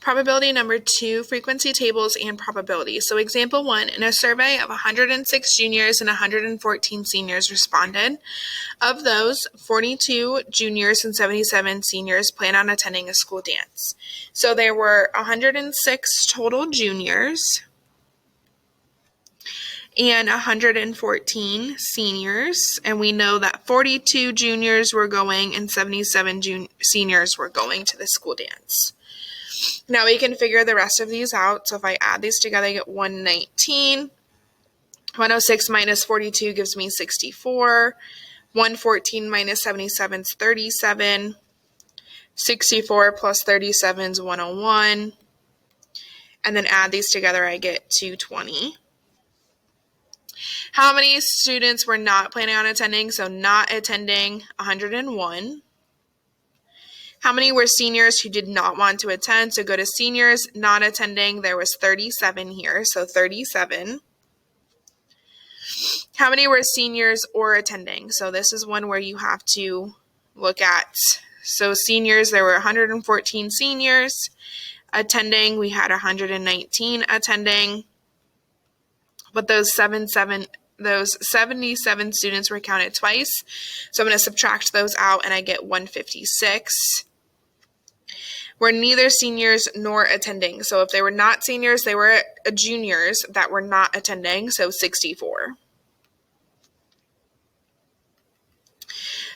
Probability number 2, frequency tables and probability. So example 1, in a survey of 106 juniors and 114 seniors responded. Of those, 42 juniors and 77 seniors plan on attending a school dance. So there were 106 total juniors and 114 seniors, and we know that 42 juniors were going and 77 seniors were going to the school dance. Now we can figure the rest of these out. So if I add these together, I get 119. 106 minus 42 gives me 64. 114 minus 77 is 37. 64 plus 37 is 101. And then add these together, I get 220. How many students were not planning on attending? So not attending, 101. How many were seniors who did not want to attend? So go to seniors, not attending. There was 37 here, so 37. How many were seniors or attending? So this is one where you have to look at. So seniors, there were 114 seniors. Attending, we had 119 attending. But those 77 students were counted twice. So I'm going to subtract those out and I get 156. Were neither seniors nor attending. So if they were not seniors, they were juniors that were not attending, so 64.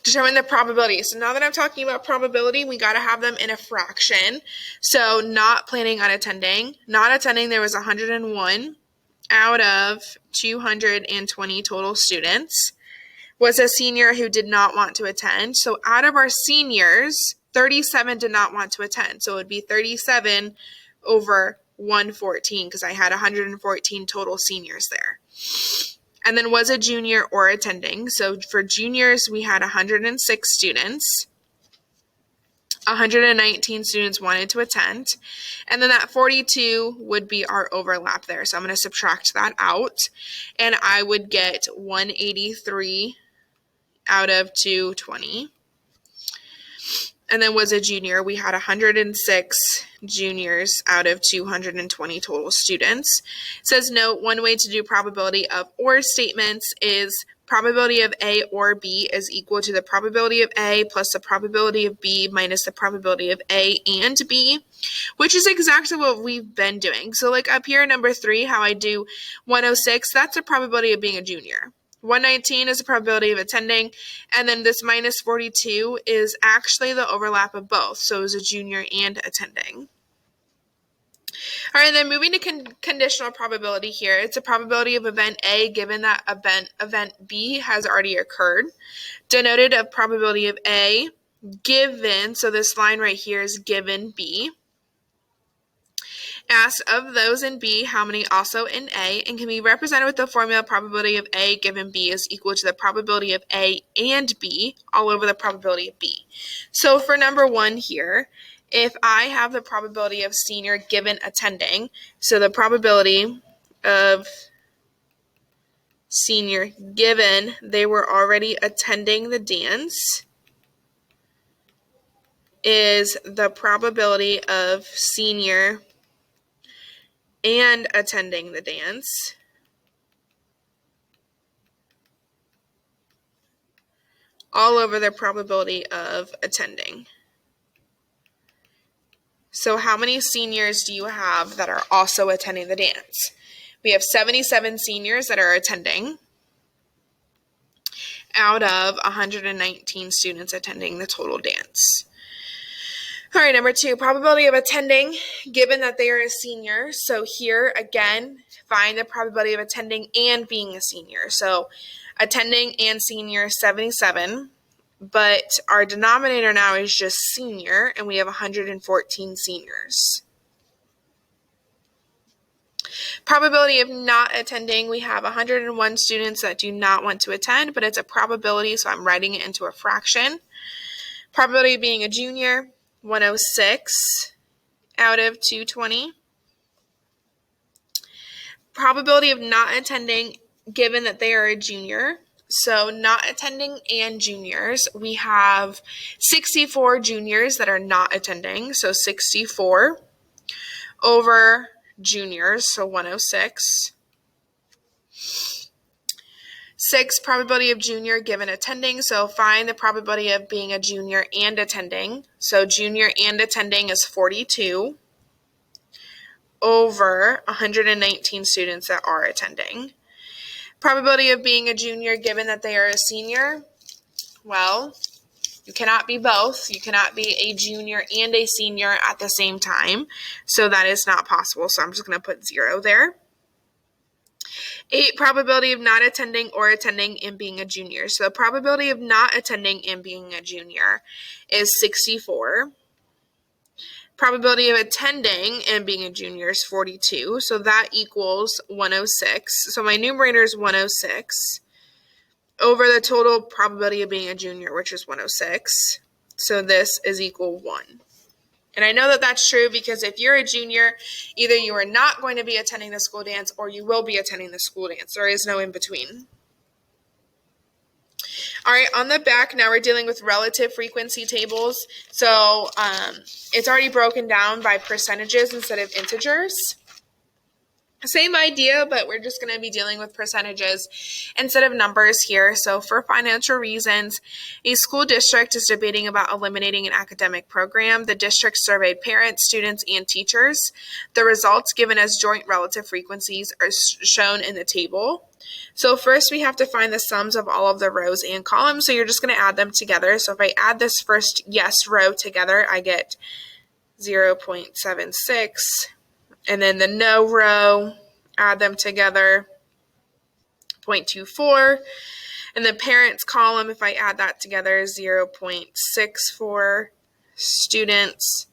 Determine the probability. So now that I'm talking about probability, we got to have them in a fraction. So not planning on attending. Not attending, there was 101 out of 220 total students. Was a senior who did not want to attend. So out of our seniors, 37 did not want to attend. So it would be 37 over 114 because I had 114 total seniors there. And then was a junior or attending. So for juniors, we had 106 students. 119 students wanted to attend. And then that 42 would be our overlap there. So I'm going to subtract that out. And I would get 183 out of 220. And then was a junior. We had 106 juniors out of 220 total students. It says, note, one way to do probability of or statements is probability of A or B is equal to the probability of A plus the probability of B minus the probability of A and B, which is exactly what we've been doing. So like up here, number 3, how I do 106, that's the probability of being a junior. 119 is the probability of attending, and then this minus 42 is actually the overlap of both, so it was a junior and attending. All right, then moving to conditional probability here. It's a probability of event A given that event B has already occurred. Denoted of probability of A given, so this line right here is given B. Asked of those in B, how many also in A, and can be represented with the formula probability of A given B is equal to the probability of A and B all over the probability of B. So for number 1 here, if I have the probability of senior given attending, so the probability of senior given they were already attending the dance is the probability of senior and attending the dance all over the probability of attending. So how many seniors do you have that are also attending the dance? We have 77 seniors that are attending out of 119 students attending the total dance. All right, number 2, probability of attending, given that they are a senior. So here, again, find the probability of attending and being a senior. So attending and senior, 77. But our denominator now is just senior, and we have 114 seniors. Probability of not attending, we have 101 students that do not want to attend, but it's a probability, so I'm writing it into a fraction. Probability of being a junior, 106 out of 220. Probability of not attending, given that they are a junior. So not attending and juniors, we have 64 juniors that are not attending, so 64. over juniors, so 106. 6, probability of junior given attending, so find the probability of being a junior and attending. So junior and attending is 42 over 119 students that are attending. Probability of being a junior given that they are a senior, well, you cannot be both. You cannot be a junior and a senior at the same time, so that is not possible, so I'm just going to put 0 there. 8, probability of not attending or attending and being a junior. So the probability of not attending and being a junior is 64. Probability of attending and being a junior is 42. So that equals 106. So my numerator is 106 over the total probability of being a junior, which is 106. So this is equal 1. And I know that that's true because if you're a junior, either you are not going to be attending the school dance or you will be attending the school dance. There is no in between. All right, on the back, now we're dealing with relative frequency tables. So it's already broken down by percentages instead of integers. Same idea, but we're just going to be dealing with percentages instead of numbers here. So for financial reasons, a school district is debating about eliminating an academic program. The district surveyed parents, students, and teachers. The results given as joint relative frequencies are shown in the table. So first we have to find the sums of all of the rows and columns. So you're just going to add them together. So if I add this first yes row together, I get 0.76. And then the no row, add them together, 0.24. And the parents column, if I add that together, 0.64. Students,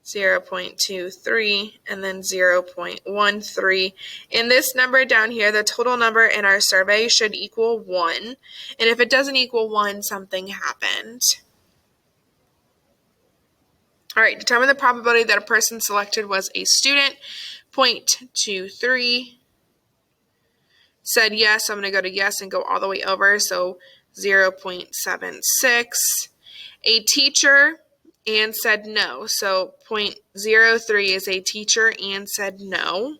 0.23. And then 0.13. And this number down here, the total number in our survey should equal 1. And if it doesn't equal 1, something happened. All right, determine the probability that a person selected was a student. 0.23. Said yes, I'm going to go to yes and go all the way over, so 0.76. A teacher and said no, so 0.03 is a teacher and said no.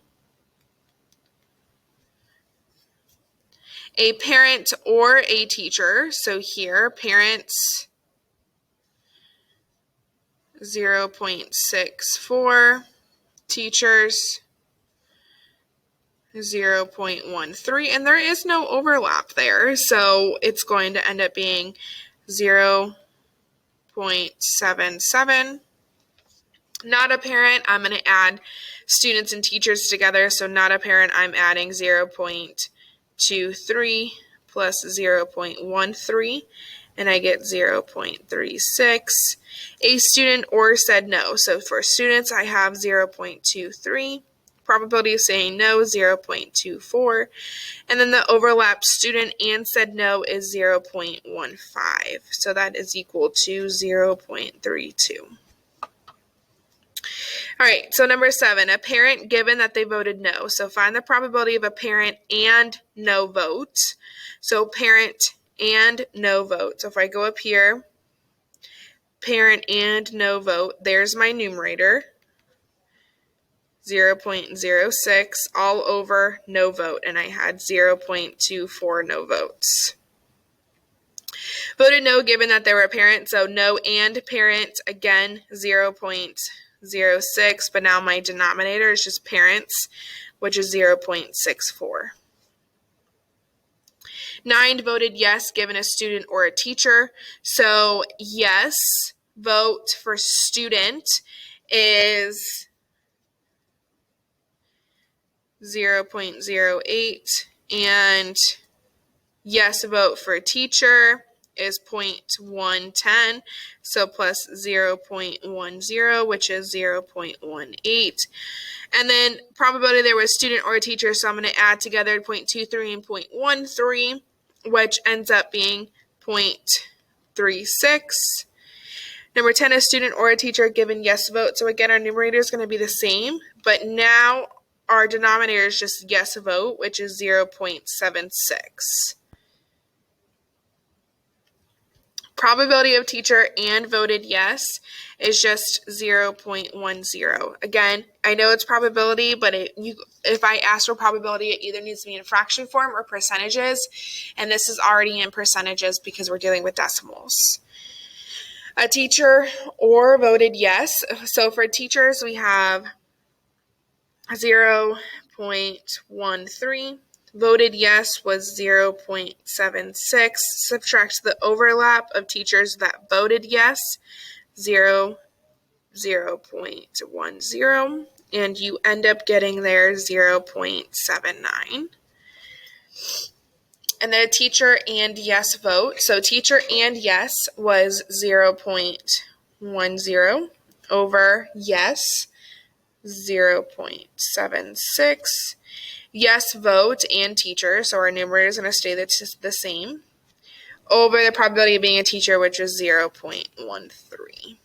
A parent or a teacher, so here, parents, 0.64. Teachers, 0.13, and there is no overlap there, so it's going to end up being 0.77. Not a parent, I'm going to add students and teachers together, so not a parent, I'm adding 0.23 plus 0.13, and I get 0.36. A student or said no. So for students, I have 0.23. Probability of saying no, 0.24. And then the overlap student and said no is 0.15. So that is equal to 0.32. All right, so number 7, a parent given that they voted no. So find the probability of a parent and no vote. So parent and no vote. So if I go up here, parent and no vote, there's my numerator, 0.06, all over no vote, and I had 0.24 no votes. Voted no given that they were a parent, so no and parent, again, 0.06, but now my denominator is just parents, which is 0.64. 9 voted yes given a student or a teacher. So yes, vote for student is 0.08, and yes, vote for teacher is 0.110, so plus 0.10, which is 0.18. And then probability there was student or a teacher, so I'm going to add together 0.23 and 0.13, which ends up being 0.36. Number 10, a student or a teacher given yes vote. So again, our numerator is going to be the same, but now our denominator is just yes vote, which is 0.76. Probability of teacher and voted yes is just 0.10. Again, I know it's probability, but if I ask for probability, it either needs to be in fraction form or percentages, and this is already in percentages because we're dealing with decimals. A teacher or voted yes. So for teachers, we have 0.13. Voted yes was 0.76. Subtract the overlap of teachers that voted yes, 0.10. And you end up getting there 0.79. And then a teacher and yes vote. So teacher and yes was 0.10 over yes, 0.76. Yes vote and teacher, so our numerator is going to stay the same, over the probability of being a teacher, which is 0.13.